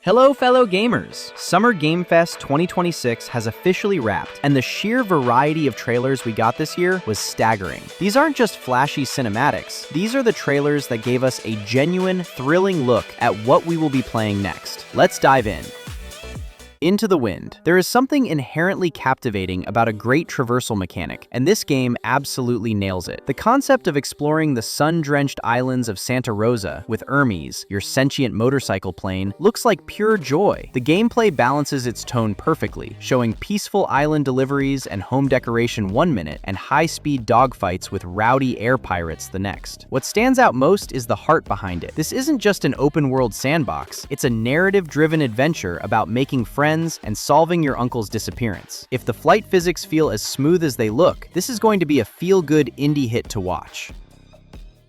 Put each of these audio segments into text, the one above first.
Hello fellow gamers! Summer Game Fest 2026 has officially wrapped, and the sheer variety of trailers we got this year was staggering. These aren't just flashy cinematics, these are the trailers that gave us a genuine, thrilling look at what we will be playing next. Let's dive in. Into the Wind. There is something inherently captivating about a great traversal mechanic, and this game absolutely nails it. The concept of exploring the sun-drenched islands of Santa Rosa with Hermes, your sentient motorcycle plane, looks like pure joy. The gameplay balances its tone perfectly, showing peaceful island deliveries and home decoration one minute, and high-speed dogfights with rowdy air pirates the next. What stands out most is the heart behind it. This isn't just an open-world sandbox, it's a narrative-driven adventure about making friends and solving your uncle's disappearance. If the flight physics feel as smooth as they look, this is going to be a feel-good indie hit to watch.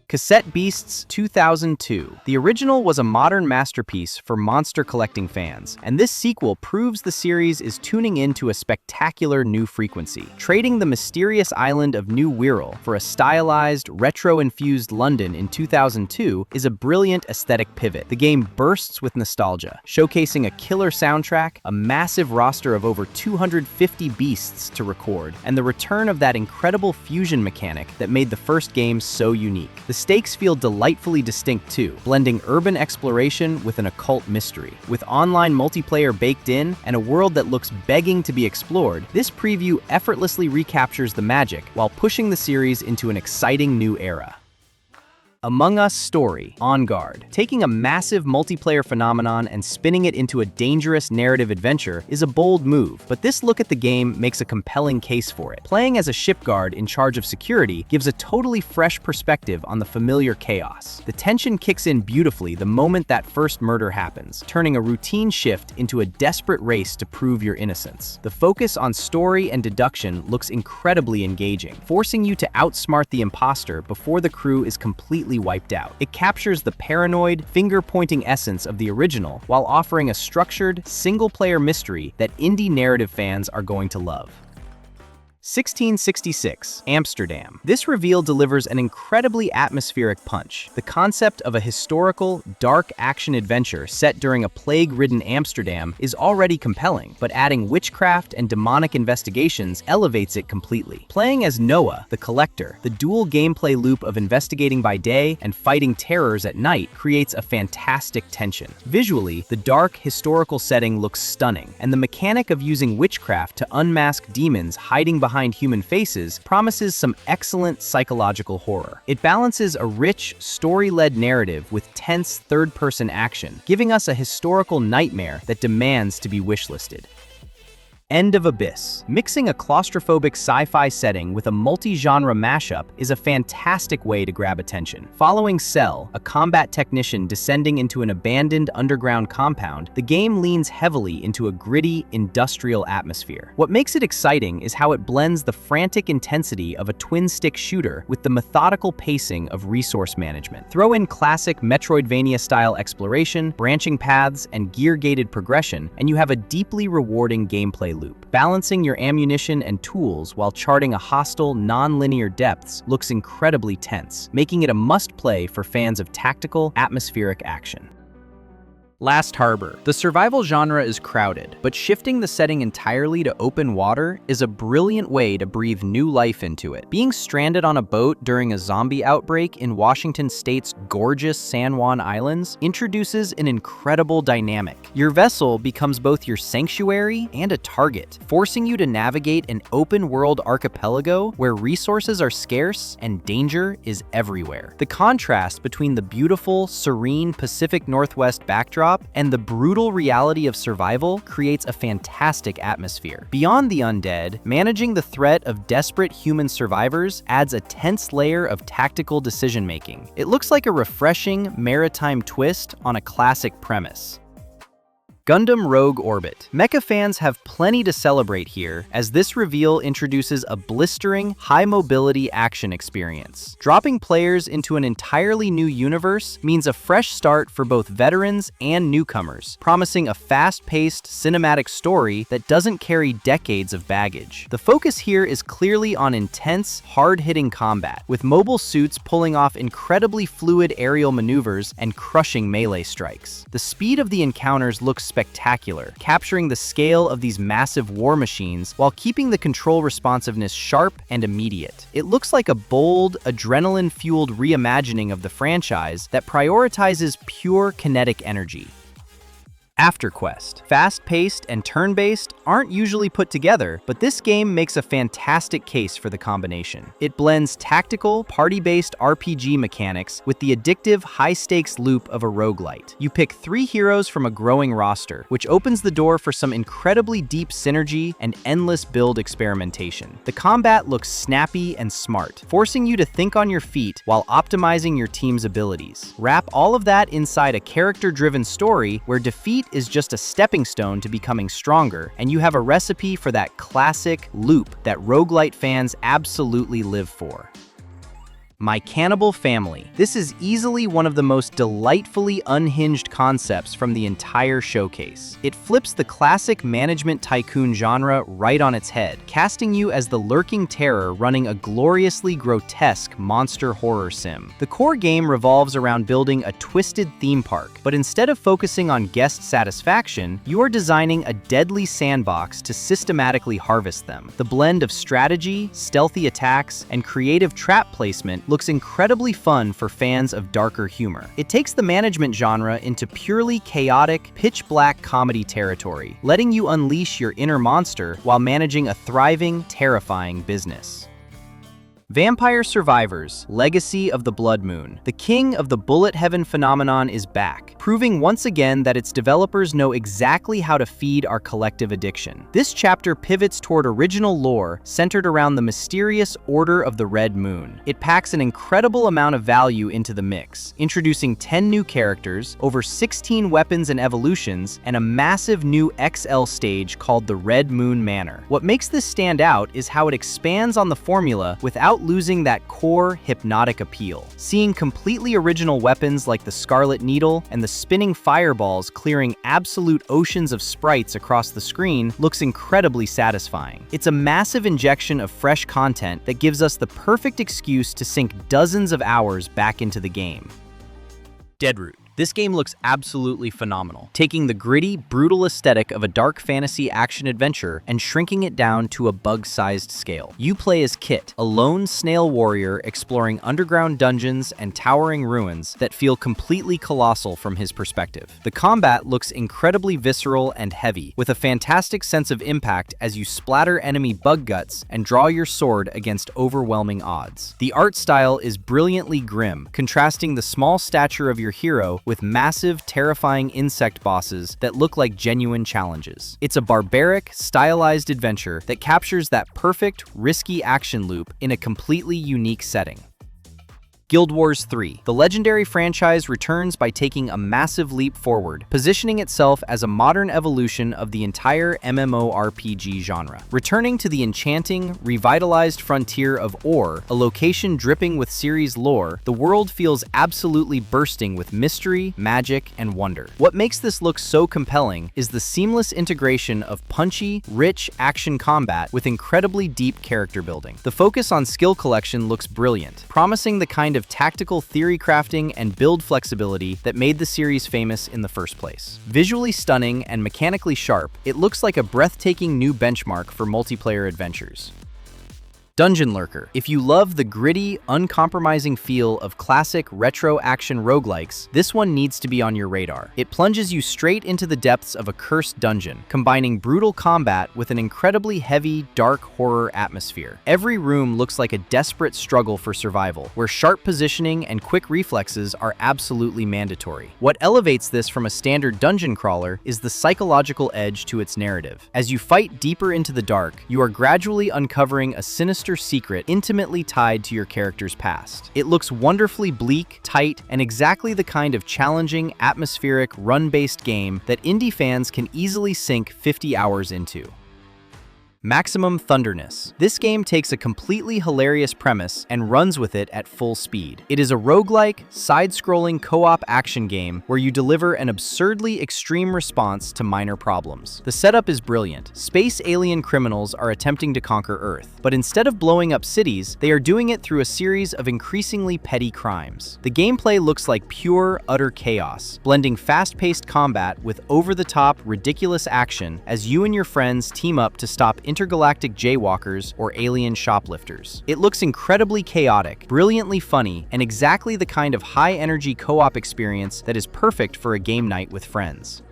Cassette Beasts 2002. The original was a modern masterpiece for monster collecting fans, and this sequel proves the series is tuning into a spectacular new frequency. Trading the mysterious island of New Wirral for a stylized, retro-infused London in 2002 is a brilliant aesthetic pivot. The game bursts with nostalgia, showcasing a killer soundtrack, a massive roster of over 250 beasts to record, and the return of that incredible fusion mechanic that made the first game so unique. The stakes feel delightfully distinct too, blending urban exploration with an occult mystery. With online multiplayer baked in and a world that looks begging to be explored, this preview effortlessly recaptures the magic while pushing the series into an exciting new era. Among Us Story: On Guard. Taking a massive multiplayer phenomenon and spinning it into a dangerous narrative adventure is a bold move, but this look at the game makes a compelling case for it. Playing as a ship guard in charge of security gives a totally fresh perspective on the familiar chaos. The tension kicks in beautifully the moment that first murder happens, turning a routine shift into a desperate race to prove your innocence. The focus on story and deduction looks incredibly engaging, forcing you to outsmart the imposter before the crew is completely wiped out. It captures the paranoid, finger-pointing essence of the original while offering a structured, single-player mystery that indie narrative fans are going to love. 1666, Amsterdam. This reveal delivers an incredibly atmospheric punch. The concept of a historical, dark action-adventure set during a plague-ridden Amsterdam is already compelling, but adding witchcraft and demonic investigations elevates it completely. Playing as Noah, the Collector, the dual gameplay loop of investigating by day and fighting terrors at night creates a fantastic tension. Visually, the dark, historical setting looks stunning, and the mechanic of using witchcraft to unmask demons hiding behind human faces promises some excellent psychological horror. It balances a rich, story-led narrative with tense third-person action, giving us a historical nightmare that demands to be wishlisted. End of Abyss. Mixing a claustrophobic sci-fi setting with a multi-genre mashup is a fantastic way to grab attention. Following Cell, a combat technician descending into an abandoned underground compound, the game leans heavily into a gritty, industrial atmosphere. What makes it exciting is how it blends the frantic intensity of a twin-stick shooter with the methodical pacing of resource management. Throw in classic Metroidvania-style exploration, branching paths, and gear-gated progression, and you have a deeply rewarding gameplay loop. Balancing your ammunition and tools while charting a hostile, non-linear depths looks incredibly tense, making it a must-play for fans of tactical, atmospheric action. Last Harbor. The survival genre is crowded, but shifting the setting entirely to open water is a brilliant way to breathe new life into it. Being stranded on a boat during a zombie outbreak in Washington State's gorgeous San Juan Islands introduces an incredible dynamic. Your vessel becomes both your sanctuary and a target, forcing you to navigate an open-world archipelago where resources are scarce and danger is everywhere. The contrast between the beautiful, serene Pacific Northwest backdrop and the brutal reality of survival creates a fantastic atmosphere. Beyond the undead, managing the threat of desperate human survivors adds a tense layer of tactical decision-making. It looks like a refreshing maritime twist on a classic premise. Gundam Rogue Orbit. Mecha fans have plenty to celebrate here, as this reveal introduces a blistering, high-mobility action experience. Dropping players into an entirely new universe means a fresh start for both veterans and newcomers, promising a fast-paced, cinematic story that doesn't carry decades of baggage. The focus here is clearly on intense, hard-hitting combat, with mobile suits pulling off incredibly fluid aerial maneuvers and crushing melee strikes. The speed of the encounters looks spectacular, capturing the scale of these massive war machines while keeping the control responsiveness sharp and immediate. It looks like a bold, adrenaline-fueled reimagining of the franchise that prioritizes pure kinetic energy. AfterQuest. Fast-paced and turn-based aren't usually put together, but this game makes a fantastic case for the combination. It blends tactical, party-based RPG mechanics with the addictive, high-stakes loop of a roguelite. You pick 3 heroes from a growing roster, which opens the door for some incredibly deep synergy and endless build experimentation. The combat looks snappy and smart, forcing you to think on your feet while optimizing your team's abilities. Wrap all of that inside a character-driven story where defeat is just a stepping stone to becoming stronger, and you have a recipe for that classic loop that roguelite fans absolutely live for. My Cannibal Family. This is easily one of the most delightfully unhinged concepts from the entire showcase. It flips the classic management tycoon genre right on its head, casting you as the lurking terror running a gloriously grotesque monster horror sim. The core game revolves around building a twisted theme park, but instead of focusing on guest satisfaction, you are designing a deadly sandbox to systematically harvest them. The blend of strategy, stealthy attacks, and creative trap placement looks incredibly fun for fans of darker humor. It takes the management genre into purely chaotic, pitch-black comedy territory, letting you unleash your inner monster while managing a thriving, terrifying business. Vampire Survivors: Legacy of the Bloodmoon. The king of the bullet heaven phenomenon is back, proving once again that its developers know exactly how to feed our collective addiction. This chapter pivots toward original lore centered around the mysterious Order of the Red Moon. It packs an incredible amount of value into the mix, introducing 10 new characters, over 16 weapons and evolutions, and a massive new XL stage called the Red Moon Manor. What makes this stand out is how it expands on the formula without losing that core hypnotic appeal. Seeing completely original weapons like the Scarlet Needle and the spinning fireballs clearing absolute oceans of sprites across the screen looks incredibly satisfying. It's a massive injection of fresh content that gives us the perfect excuse to sink dozens of hours back into the game. DeadRoot. This game looks absolutely phenomenal, taking the gritty, brutal aesthetic of a dark fantasy action-adventure and shrinking it down to a bug-sized scale. You play as Kit, a lone snail warrior exploring underground dungeons and towering ruins that feel completely colossal from his perspective. The combat looks incredibly visceral and heavy, with a fantastic sense of impact as you splatter enemy bug guts and draw your sword against overwhelming odds. The art style is brilliantly grim, contrasting the small stature of your hero with massive, terrifying insect bosses that look like genuine challenges. It's a barbaric, stylized adventure that captures that perfect, risky action loop in a completely unique setting. Guild Wars 3. The legendary franchise returns by taking a massive leap forward, positioning itself as a modern evolution of the entire MMORPG genre. Returning to the enchanting, revitalized frontier of Ore, a location dripping with series lore, the world feels absolutely bursting with mystery, magic, and wonder. What makes this look so compelling is the seamless integration of punchy, rich action combat with incredibly deep character building. The focus on skill collection looks brilliant, promising the kind of tactical theory crafting and build flexibility that made the series famous in the first place. Visually stunning and mechanically sharp, it looks like a breathtaking new benchmark for multiplayer adventures. Dungeon Lurker. If you love the gritty, uncompromising feel of classic retro action roguelikes, this one needs to be on your radar. It plunges you straight into the depths of a cursed dungeon, combining brutal combat with an incredibly heavy, dark horror atmosphere. Every room looks like a desperate struggle for survival, where sharp positioning and quick reflexes are absolutely mandatory. What elevates this from a standard dungeon crawler is the psychological edge to its narrative. As you fight deeper into the dark, you are gradually uncovering a sinister sinister secret intimately tied to your character's past. It looks wonderfully bleak, tight, and exactly the kind of challenging, atmospheric, run-based game that indie fans can easily sink 50 hours into. Maximum Thunderness. This game takes a completely hilarious premise and runs with it at full speed. It is a roguelike, side-scrolling co-op action game where you deliver an absurdly extreme response to minor problems. The setup is brilliant. Space alien criminals are attempting to conquer Earth, but instead of blowing up cities, they are doing it through a series of increasingly petty crimes. The gameplay looks like pure, utter chaos, blending fast-paced combat with over-the-top, ridiculous action as you and your friends team up to stop intergalactic jaywalkers or alien shoplifters. It looks incredibly chaotic, brilliantly funny, and exactly the kind of high-energy co-op experience that is perfect for a game night with friends.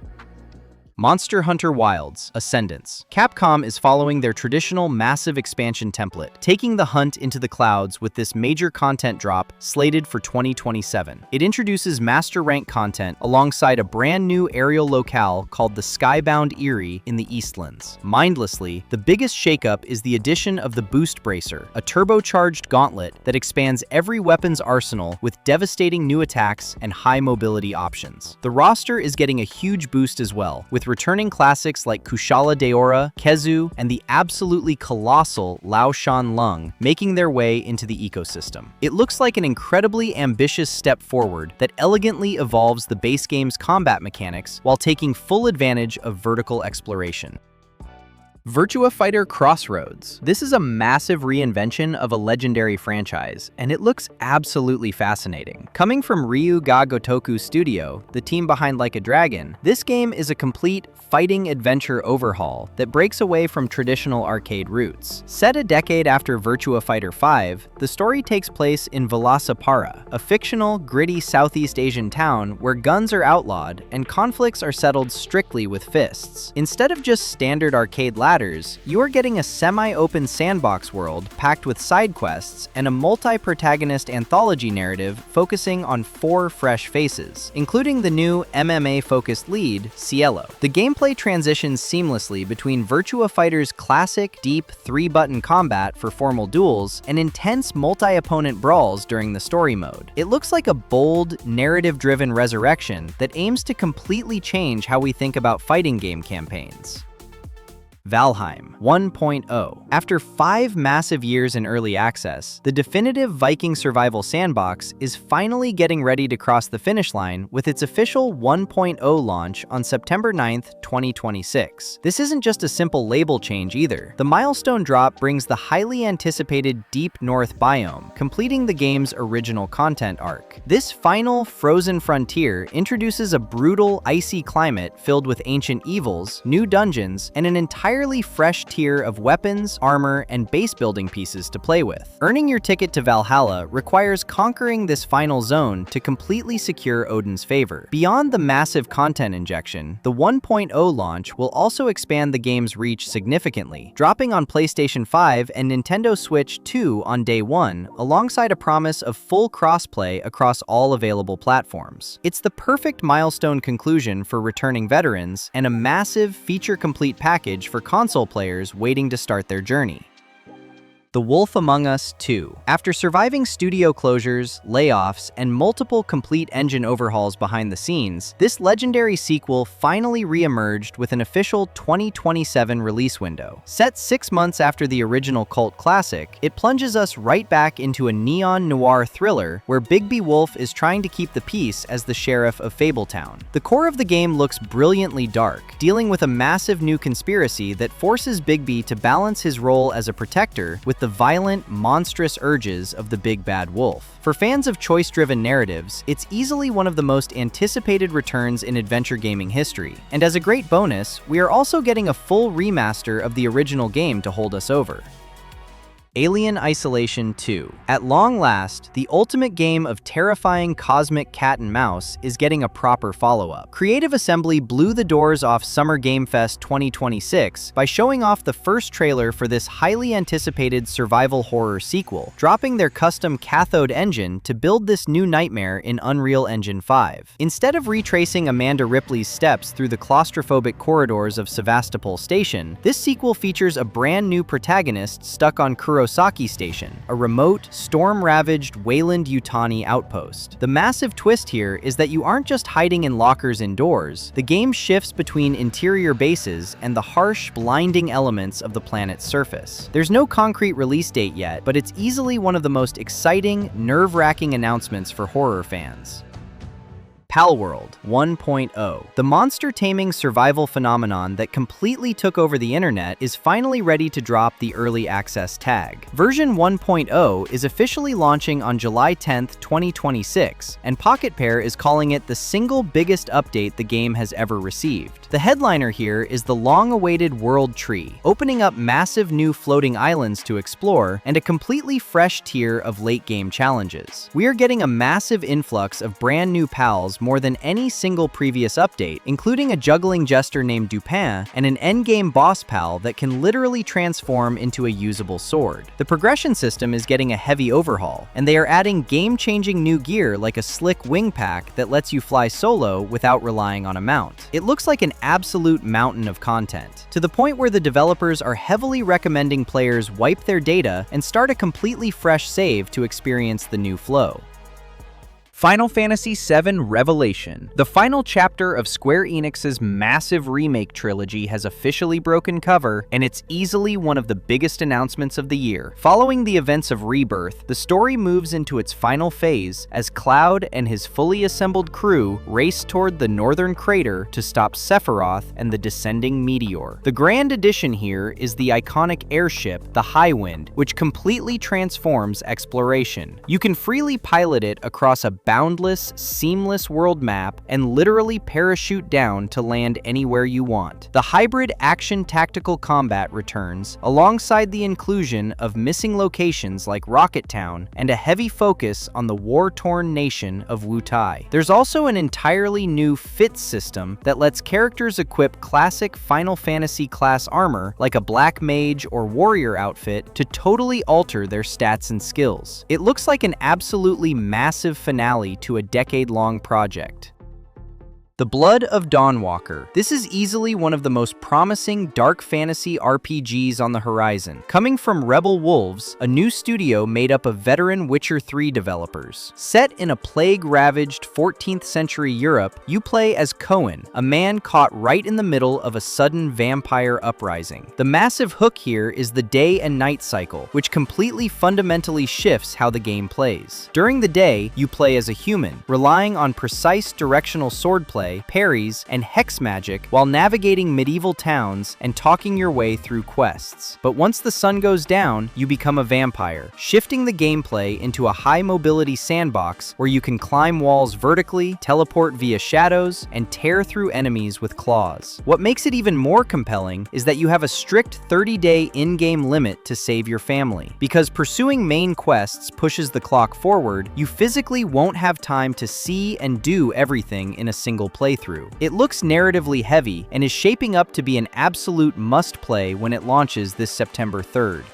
Monster Hunter Wilds: Ascendance. Capcom is following their traditional massive expansion template, taking the hunt into the clouds with this major content drop slated for 2027. It introduces master rank content alongside a brand new aerial locale called the Skybound Eyrie in the Eastlands. Mindlessly, the biggest shakeup is the addition of the Boost Bracer, a turbocharged gauntlet that expands every weapon's arsenal with devastating new attacks and high mobility options. The roster is getting a huge boost as well, with returning classics like Kushala Daora, Kezu, and the absolutely colossal Lao Shan Lung making their way into the ecosystem. It looks like an incredibly ambitious step forward that elegantly evolves the base game's combat mechanics while taking full advantage of vertical exploration. Virtua Fighter Crossroads. This is a massive reinvention of a legendary franchise, and it looks absolutely fascinating. Coming from Ryu Ga Gotoku Studio, the team behind Like a Dragon, this game is a complete fighting adventure overhaul that breaks away from traditional arcade roots. Set a decade after Virtua Fighter 5, the story takes place in Vilasapara, a fictional, gritty Southeast Asian town where guns are outlawed and conflicts are settled strictly with fists. Instead of just standard arcade ladders, you are getting a semi-open sandbox world packed with side quests and a multi-protagonist anthology narrative focusing on 4 fresh faces, including the new MMA-focused lead, Cielo. The gameplay transitions seamlessly between Virtua Fighter's classic, deep 3-button combat for formal duels and intense multi-opponent brawls during the story mode. It looks like a bold, narrative-driven resurrection that aims to completely change how we think about fighting game campaigns. Valheim 1.0. After 5 massive years in early access, the definitive Viking survival sandbox is finally getting ready to cross the finish line with its official 1.0 launch on September 9th, 2026. This isn't just a simple label change either. The milestone drop brings the highly anticipated Deep North biome, completing the game's original content arc. This final frozen frontier introduces a brutal, icy climate filled with ancient evils, new dungeons, and an entirely fresh tier of weapons, armor, and base building pieces to play with. Earning your ticket to Valhalla requires conquering this final zone to completely secure Odin's favor. Beyond the massive content injection, the 1.0 launch will also expand the game's reach significantly, dropping on PlayStation 5 and Nintendo Switch 2 on day 1, alongside a promise of full crossplay across all available platforms. It's the perfect milestone conclusion for returning veterans and a massive, feature-complete package for console players waiting to start their journey. The Wolf Among Us 2. After surviving studio closures, layoffs, and multiple complete engine overhauls behind the scenes, this legendary sequel finally re-emerged with an official 2027 release window. Set 6 months after the original cult classic, it plunges us right back into a neon noir thriller where Bigby Wolf is trying to keep the peace as the sheriff of Fabletown. The core of the game looks brilliantly dark, dealing with a massive new conspiracy that forces Bigby to balance his role as a protector with the violent, monstrous urges of the big bad wolf. For fans of choice-driven narratives, it's easily one of the most anticipated returns in adventure gaming history. And as a great bonus, we are also getting a full remaster of the original game to hold us over. Alien Isolation 2. At long last, the ultimate game of terrifying cosmic cat and mouse is getting a proper follow-up. Creative Assembly blew the doors off Summer Game Fest 2026 by showing off the first trailer for this highly anticipated survival horror sequel, dropping their custom cathode engine to build this new nightmare in Unreal Engine 5. Instead of retracing Amanda Ripley's steps through the claustrophobic corridors of Sevastopol Station, this sequel features a brand new protagonist stuck on Kurosawa Arosaki Station, a remote, storm-ravaged Wayland-Yutani outpost. The massive twist here is that you aren't just hiding in lockers indoors. The game shifts between interior bases and the harsh, blinding elements of the planet's surface. There's no concrete release date yet, but it's easily one of the most exciting, nerve-wracking announcements for horror fans. Palworld 1.0. The monster-taming survival phenomenon that completely took over the internet is finally ready to drop the early access tag. Version 1.0 is officially launching on July 10, 2026, and Pocket Pair is calling it the single biggest update the game has ever received. The headliner here is the long-awaited World Tree, opening up massive new floating islands to explore and a completely fresh tier of late-game challenges. We are getting a massive influx of brand new pals more than any single previous update, including a juggling jester named Dupin and an endgame boss pal that can literally transform into a usable sword. The progression system is getting a heavy overhaul, and they are adding game-changing new gear like a slick wing pack that lets you fly solo without relying on a mount. It looks like an absolute mountain of content, to the point where the developers are heavily recommending players wipe their data and start a completely fresh save to experience the new flow. Final Fantasy VII Revelation. The final chapter of Square Enix's massive remake trilogy has officially broken cover, and it's easily one of the biggest announcements of the year. Following the events of Rebirth, the story moves into its final phase as Cloud and his fully assembled crew race toward the northern crater to stop Sephiroth and the descending meteor. The grand addition here is the iconic airship, the Highwind, which completely transforms exploration. You can freely pilot it across a boundless, seamless world map and literally parachute down to land anywhere you want. The hybrid action tactical combat returns, alongside the inclusion of missing locations like Rocket Town and a heavy focus on the war-torn nation of Wutai. There's also an entirely new fit system that lets characters equip classic Final Fantasy class armor like a black mage or warrior outfit to totally alter their stats and skills. It looks like an absolutely massive finale to a decade-long project. The Blood of Dawnwalker. This is easily one of the most promising dark fantasy RPGs on the horizon. Coming from Rebel Wolves, a new studio made up of veteran Witcher 3 developers. Set in a plague-ravaged 14th century Europe, you play as Cohen, a man caught right in the middle of a sudden vampire uprising. The massive hook here is the day and night cycle, which completely fundamentally shifts how the game plays. During the day, you play as a human, relying on precise directional swordplay, parries, and hex magic while navigating medieval towns and talking your way through quests. But once the sun goes down, you become a vampire, shifting the gameplay into a high-mobility sandbox where you can climb walls vertically, teleport via shadows, and tear through enemies with claws. What makes it even more compelling is that you have a strict 30-day in-game limit to save your family. Because pursuing main quests pushes the clock forward, you physically won't have time to see and do everything in a single playthrough. It looks narratively heavy and is shaping up to be an absolute must-play when it launches this September 3rd.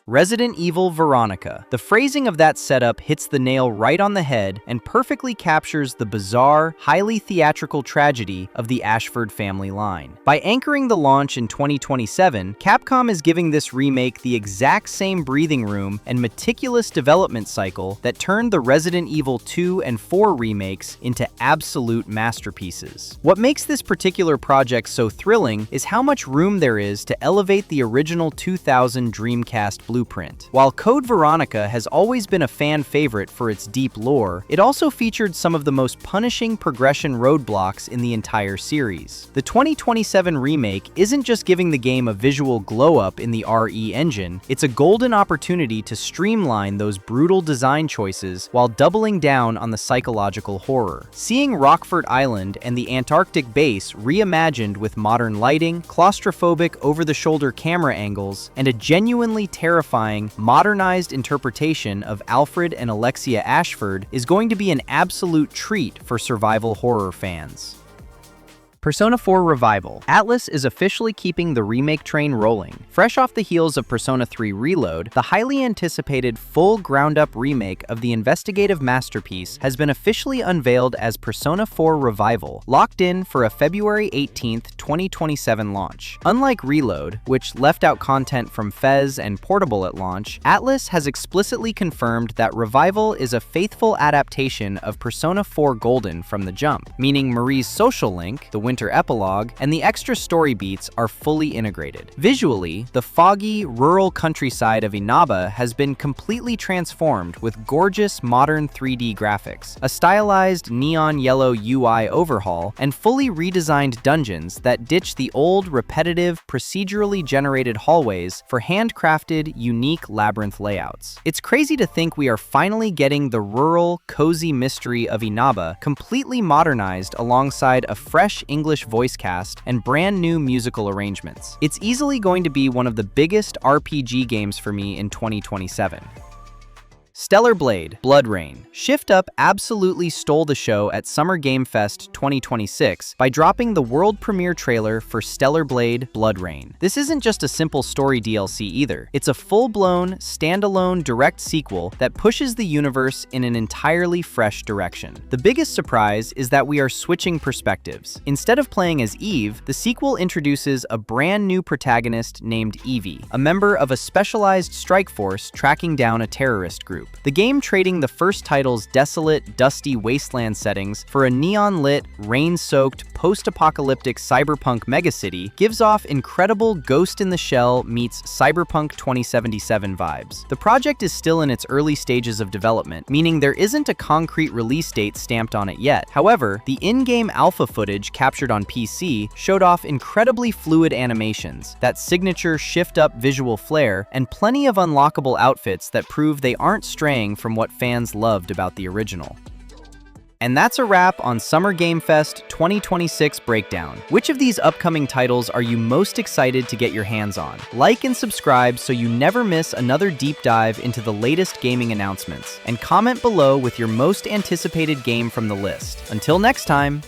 Resident Evil Veronica. The phrasing of that setup hits the nail right on the head and perfectly captures the bizarre, highly theatrical tragedy of the Ashford family line. By anchoring the launch in 2027, Capcom is giving this remake the exact same breathing room and meticulous development cycle that turned the Resident Evil 2 and 4 remakes into absolute masterpieces. What makes this particular project so thrilling is how much room there is to elevate the original 2000 Dreamcast blueprint. While Code Veronica has always been a fan favorite for its deep lore, it also featured some of the most punishing progression roadblocks in the entire series. The 2027 remake isn't just giving the game a visual glow-up in the RE engine, it's a golden opportunity to streamline those brutal design choices while doubling down on the psychological horror. Seeing Rockford Island and the Antarctic base reimagined with modern lighting, claustrophobic over-the-shoulder camera angles, and a genuinely terrifying, modernized interpretation of Alfred and Alexia Ashford is going to be an absolute treat for survival horror fans. Persona 4 Revival. Atlus is officially keeping the remake train rolling. Fresh off the heels of Persona 3 Reload, the highly anticipated full ground-up remake of the investigative masterpiece has been officially unveiled as Persona 4 Revival, locked in for a February 18th, 2027 launch. Unlike Reload, which left out content from Fez and Portable at launch, Atlus has explicitly confirmed that Revival is a faithful adaptation of Persona 4 Golden from the jump, meaning Marie's social link, the winter epilogue, and the extra story beats are fully integrated. Visually, the foggy, rural countryside of Inaba has been completely transformed with gorgeous modern 3D graphics, a stylized neon yellow UI overhaul, and fully redesigned dungeons that ditch the old, repetitive, procedurally generated hallways for handcrafted, unique labyrinth layouts. It's crazy to think we are finally getting the rural, cozy mystery of Inaba completely modernized alongside a fresh English voice cast and brand new musical arrangements. It's easily going to be one of the biggest RPG games for me in 2027. Stellar Blade, Blood Rain. Shift Up absolutely stole the show at Summer Game Fest 2026 by dropping the world premiere trailer for Stellar Blade, Blood Rain. This isn't just a simple story DLC either. It's a full-blown, standalone direct sequel that pushes the universe in an entirely fresh direction. The biggest surprise is that we are switching perspectives. Instead of playing as Eve, the sequel introduces a brand new protagonist named Evie, a member of a specialized strike force tracking down a terrorist group. The game trading the first title's desolate, dusty wasteland settings for a neon-lit, rain-soaked, post-apocalyptic cyberpunk megacity gives off incredible Ghost in the Shell meets Cyberpunk 2077 vibes. The project is still in its early stages of development, meaning there isn't a concrete release date stamped on it yet. However, the in-game alpha footage captured on PC showed off incredibly fluid animations, that signature shift-up visual flair, and plenty of unlockable outfits that prove they aren't straying from what fans loved about the original. And that's a wrap on Summer Game Fest 2026 Breakdown. Which of these upcoming titles are you most excited to get your hands on? Like and subscribe so you never miss another deep dive into the latest gaming announcements. And comment below with your most anticipated game from the list. Until next time!